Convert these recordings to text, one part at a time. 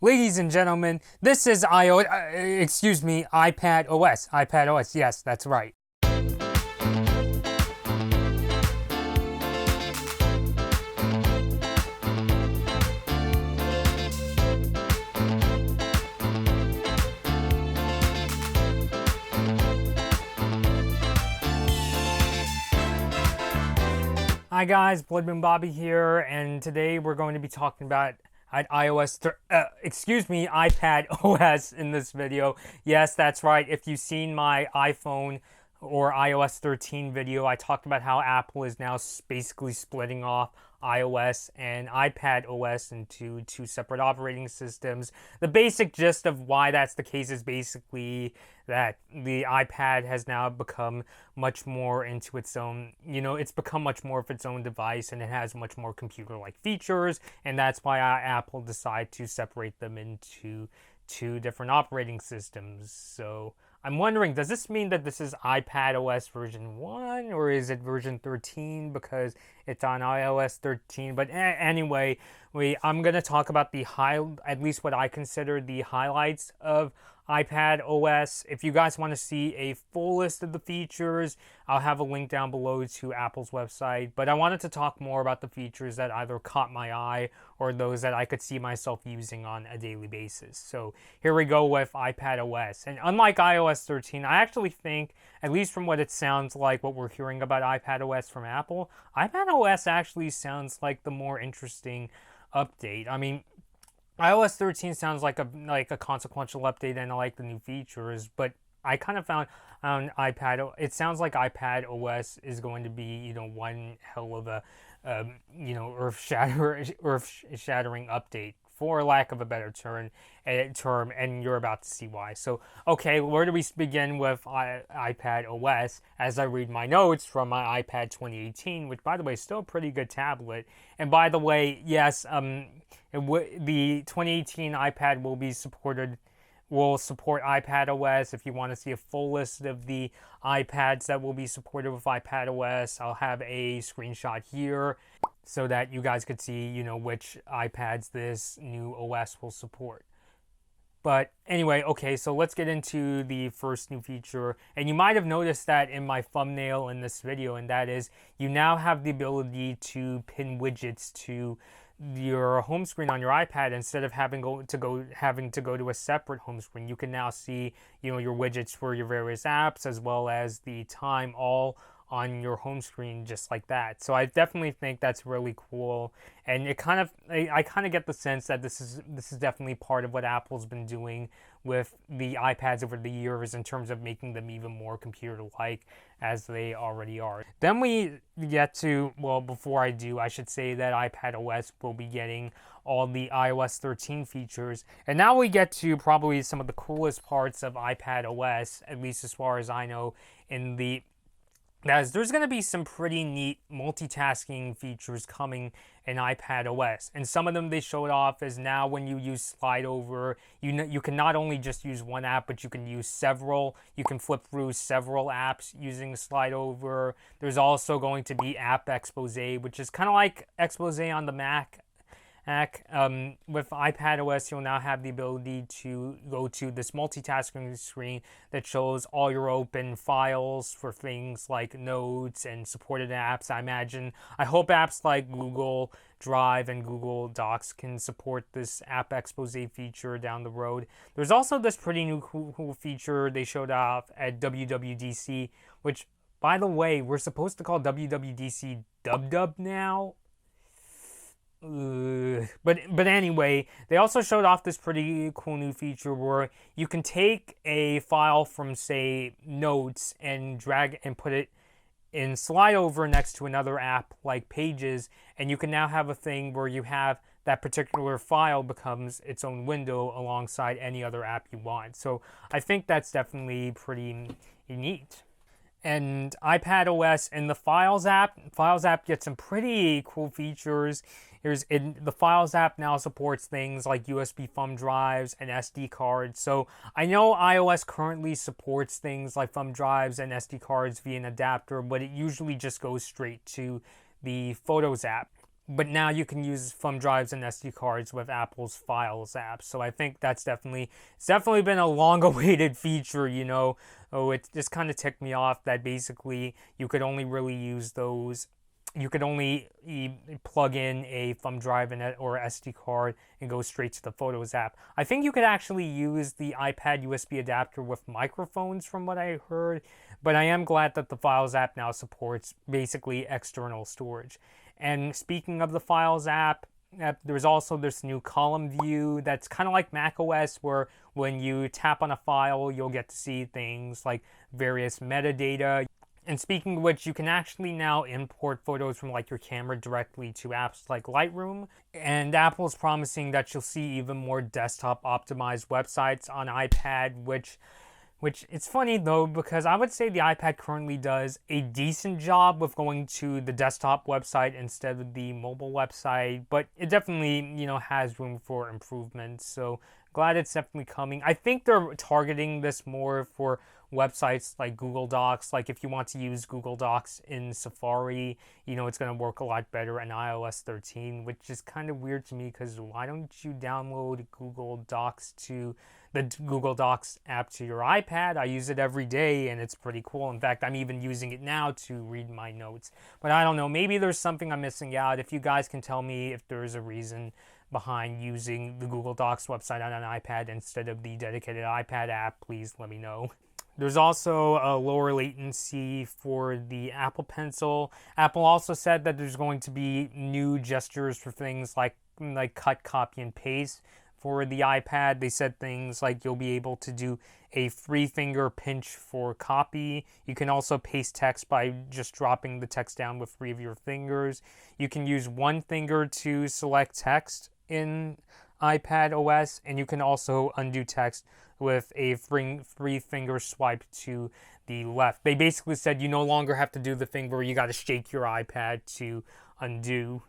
Ladies and gentlemen, this is iPadOS. iPadOS, yes, that's right. Hi guys, Bloodman Bobby here, and today we're going to be talking about iPad OS in this video. Yes, that's right. If you've seen my iPhone or iOS 13 video, I talked about how Apple is now basically splitting off iOS and iPad OS into two separate operating systems. The basic gist of why that's the case is basically that the iPad has now become much more into its own, it's become much more of its own device, and it has much more computer-like features, and that's why Apple decided to separate them into two different operating systems. So I'm wondering, does this mean that this is iPadOS version 1 or is it version 13 because it's on iOS 13? But anyway, I'm going to talk about at least what I consider the highlights of iPadOS. If you guys want to see a full list of the features, I'll have a link down below to Apple's website. But I wanted to talk more about the features that either caught my eye or those that I could see myself using on a daily basis. So here we go with iPadOS. And unlike iOS 13, I actually think, at least from what it sounds like, what we're hearing about iPadOS from Apple, iPadOS actually sounds like the more interesting update. I mean, iOS 13 sounds like a consequential update, and I like the new features, but I kind of found on it sounds like iPadOS is going to be, one hell of a, earth-shattering update, for lack of a better term, and you're about to see why. So, okay, where do we begin with iPadOS? As I read my notes from my iPad 2018, which, by the way, is still a pretty good tablet. And by the way, yes, the 2018 iPad will support iPadOS. If you want to see a full list of the iPads that will be supported with iPadOS, I'll have a screenshot here so that you guys could see, which iPads this new OS will support. But anyway, okay, so let's get into the first new feature. And you might have noticed that in my thumbnail in this video, and that is you now have the ability to pin widgets to your home screen on your iPad instead of having to go to a separate home screen. You can now see, your widgets for your various apps as well as the time all on your home screen just like that. So I definitely think that's really cool, and I kind of get the sense that this is definitely part of what Apple's been doing with the iPads over the years in terms of making them even more computer-like as they already are. Then we get to, well, before I do, I should say that iPadOS will be getting all the iOS 13 features. And now we get to probably some of the coolest parts of iPadOS, at least as far as I know, there's going to be some pretty neat multitasking features coming in iPadOS, and some of them they showed off is now when you use slide over, you can not only just use one app, but you can use several. You can flip through several apps using slide over. There's also going to be app expose, which is kind of like expose on the Mac. With iPadOS, you'll now have the ability to go to this multitasking screen that shows all your open files for things like notes and supported apps. I hope apps like Google Drive and Google Docs can support this app expose feature down the road. There's also this pretty new cool feature they showed off at WWDC, which, by the way, we're supposed to call WWDC Dub now. But anyway, they also showed off this pretty cool new feature where you can take a file from, say, Notes and drag and put it in slide over next to another app like Pages, and you can now have a thing where you have that particular file becomes its own window alongside any other app you want. So I think that's definitely pretty neat. And iPadOS and the Files app gets some pretty cool features. The Files app now supports things like USB thumb drives and SD cards. So I know iOS currently supports things like thumb drives and SD cards via an adapter, but it usually just goes straight to the Photos app. but now you can use thumb drives and SD cards with Apple's Files app. So I think it's definitely been a long-awaited feature. Oh, it just kind of ticked me off that basically you could only really use those. You could only plug in a thumb drive or SD card and go straight to the Photos app. I think you could actually use the iPad USB adapter with microphones, from what I heard. But I am glad that the Files app now supports basically external storage. And speaking of the Files app, there's also this new column view that's kind of like macOS, where when you tap on a file, you'll get to see things like various metadata. And speaking of which, you can actually now import photos from like your camera directly to apps like Lightroom. And Apple's promising that you'll see even more desktop optimized websites on iPad, which it's funny though, because I would say the iPad currently does a decent job with going to the desktop website instead of the mobile website, but it definitely, has room for improvement. So glad it's definitely coming. I think they're targeting this more for websites like Google Docs. Like if you want to use Google Docs in Safari, it's going to work a lot better in iOS 13, which is kind of weird to me, because why don't you download Google Docs to the Google Docs app to your iPad? I use it every day and it's pretty cool. In fact, I'm even using it now to read my notes. But I don't know, maybe there's something I'm missing out. If you guys can tell me if there's a reason behind using the Google Docs website on an iPad instead of the dedicated iPad app, please let me know. There's also a lower latency for the Apple Pencil. Apple also said that there's going to be new gestures for things like cut, copy, and paste. For the iPad, they said things like you'll be able to do a 3-finger pinch for copy. You can also paste text by just dropping the text down with 3 of your fingers. You can use 1 finger to select text in iPadOS, and you can also undo text with a 3-finger swipe to the left. They basically said you no longer have to do the thing where you got to shake your iPad to undo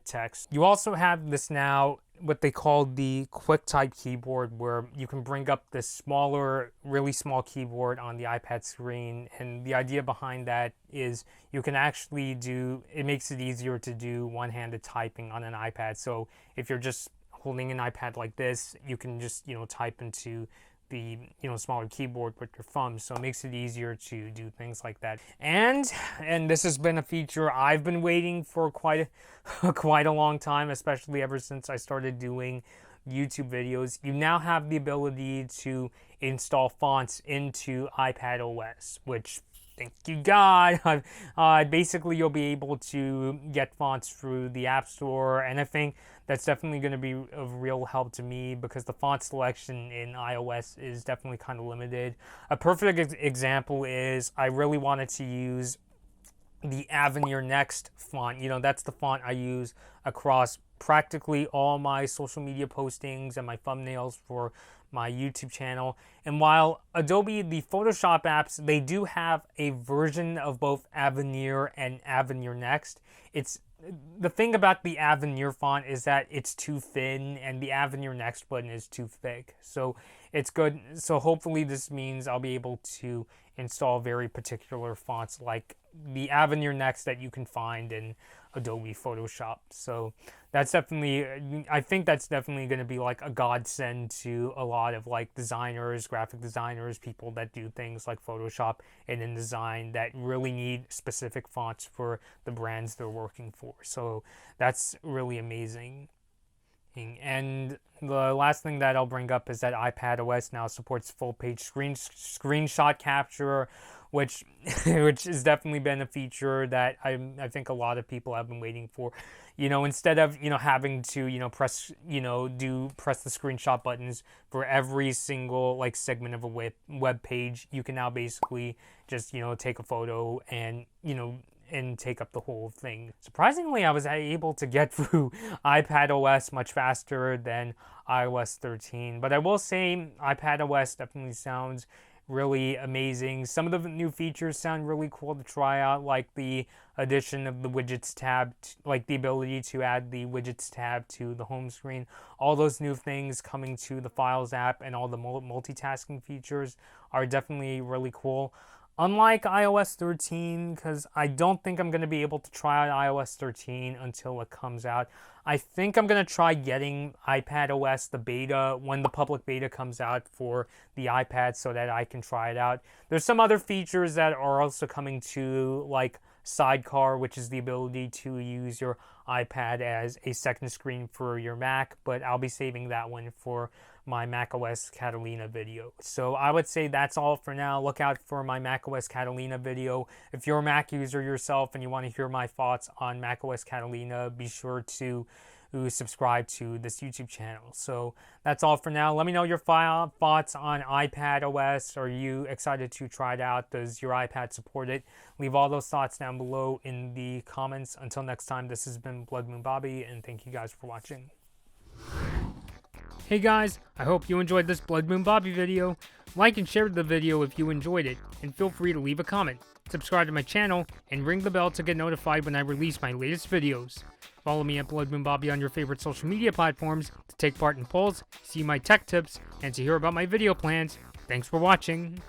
text. You also have this now, what they call the QuickType keyboard, where you can bring up this smaller, really small keyboard on the iPad screen. And the idea behind that is you can actually it makes it easier to do one-handed typing on an iPad. So if you're just holding an iPad like this, you can just, type into the smaller keyboard with your thumb, so it makes it easier to do things like that. And this has been a feature I've been waiting for quite a long time, especially ever since I started doing YouTube videos. You now have the ability to install fonts into iPadOS, which, thank you God. Basically, you'll be able to get fonts through the App Store, and I think that's definitely going to be of real help to me, because the font selection in iOS is definitely kind of limited. A perfect example is I really wanted to use the Avenir Next font. That's the font I use across practically all my social media postings and my thumbnails for my YouTube channel. And while Adobe, the Photoshop apps, they do have a version of both Avenir and Avenir Next, the thing about the Avenir font is that it's too thin, and the Avenir Next button is too thick. So it's good. So hopefully this means I'll be able to install very particular fonts like the Avenir Next that you can find in Adobe Photoshop. So that's definitely, I think that's definitely going to be like a godsend to a lot of like designers, graphic designers, people that do things like Photoshop and InDesign that really need specific fonts for the brands they're working for. So that's really amazing. And the last thing that I'll bring up is that iPadOS now supports full-page screenshot capture, which has definitely been a feature that I think a lot of people have been waiting for. Instead of having to press the screenshot buttons for every single like segment of a web page, you can now basically just take a photo and and take up the whole thing. Surprisingly, I was able to get through iPadOS much faster than iOS 13. But I will say iPadOS definitely sounds really amazing. Some of the new features sound really cool to try out, like the addition of the widgets tab, like the ability to add the widgets tab to the home screen. All those new things coming to the Files app and all the multitasking features are definitely really cool. Unlike iOS 13, because I don't think I'm going to be able to try out iOS 13 until it comes out. I think I'm going to try getting iPadOS, the beta, when the public beta comes out for the iPad so that I can try it out. There's some other features that are also coming to, like Sidecar, which is the ability to use your iPad as a second screen for your Mac, but I'll be saving that one for my macOS Catalina video. So I would say that's all for now. Look out for my macOS Catalina video. If you're a Mac user yourself and you want to hear my thoughts on macOS Catalina, be sure to subscribe to this YouTube channel. So that's all for now. Let me know your thoughts on iPadOS. Are you excited to try it out? Does your iPad support it? Leave all those thoughts down below in the comments. Until next time, this has been Blood Moon Bobby, and thank you guys for watching. Hey guys, I hope you enjoyed this Blood Moon Bobby video. Like and share the video if you enjoyed it, and feel free to leave a comment. Subscribe to my channel, and ring the bell to get notified when I release my latest videos. Follow me at Blood Moon Bobby on your favorite social media platforms to take part in polls, see my tech tips, and to hear about my video plans. Thanks for watching.